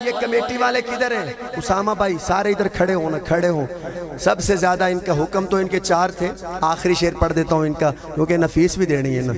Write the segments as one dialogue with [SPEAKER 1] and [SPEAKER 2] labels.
[SPEAKER 1] یہ کمیٹی والے کدھر ہیں؟ اسامہ بھائی سارے ادھر کھڑے ہوں نا، کھڑے ہوں. سب سے زیادہ ان کا حکم تو ان کے 4 تھے. آخری شعر پڑھ دیتا ہوں ان کا کیونکہ نفیس بھی دینی ہے نا.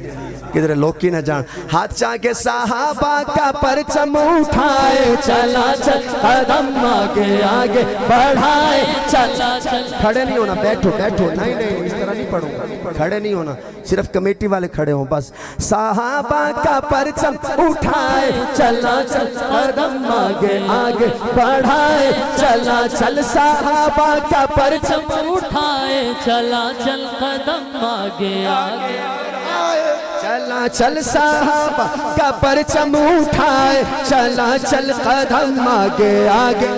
[SPEAKER 1] کدھر لوگ کی نہ جان. ہاتھ چاہ کے صحابہ کا پرچم اٹھائے چلا چل قدم آگے آگے بڑھائے چلا چل. کھڑے نہیں ہونا، بیٹھو بیٹھو. نہیں نہیں اس طرح نہیں پڑھوں گا. کھڑے نہیں ہونا، صرف کمیٹی والے کھڑے ہوں بس. صحابہ کا پرچم اٹھائے چلا چل قدم آگے آگے بڑھائے چلا چل. صحابہ کا پرچم
[SPEAKER 2] اٹھائے چلا چل قدم آگے آگے
[SPEAKER 1] چلا چل. صحابہ کا پرچم اٹھائے چلا چل قدم آگے آگے.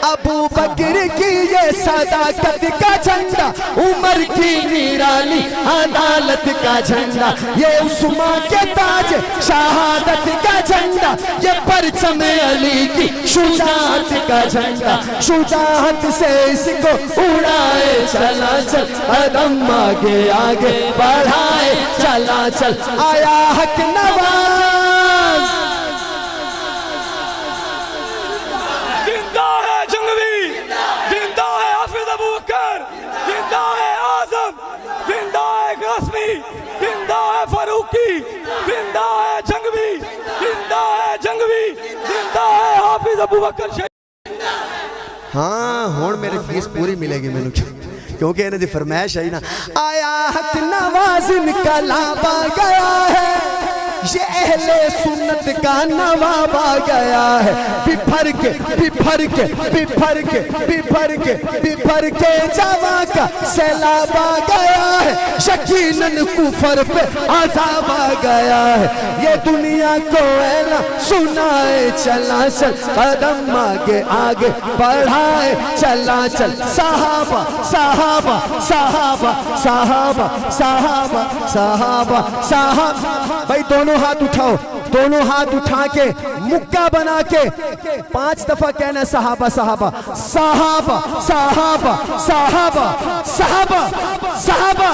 [SPEAKER 1] ابو بکر کی یہ صداقت کا جھنڈا، عمر کی نورانی عدالت کا جھنڈا، یہ عثمان کے تاج شہادت کا جھنڈا، یہ پرچم علی کی شجاعت کا جھنڈا. شجاعت سے اس کو اڑائے چلا چل قدم آگے آگے بڑھائے چلا چل. آیا حق نواز
[SPEAKER 3] زندہ ہے فاروقی، زندہ ہے جنگوی، زندہ ہے جنگوی، زندہ ہے حافظ ابو بکر شہید.
[SPEAKER 1] ہاں ہون میرے فیس پوری ملے گی میں کیونکہ انہیں دی فرمائش ہے نا. آیا حق نواز انقلاب آ گیا ہے، یہ اہل سنت کا نواب آ گیا ہے. بپھر کے بپھر کے بپھر کے بپھر کے بپھر کے جوان کا سیلاب آ گیا ہے. یقیناً کفر پہ عذاب آ گیا ہے. یہ دنیا کو اعلان سنائے چلا چل قدم آگے آگے بڑھائے چلا چل. صحابہ صحابہ صحابہ صحابہ صحابہ صحابہ صحابہ. بھائی دونوں ہاتھ اٹھاؤ، دونوں ہاتھ اٹھا کے مکہ بنا کے 5 دفعہ کہنا صحابہ صحابہ صحابہ صحابہ صحابہ صحابہ صحابہ.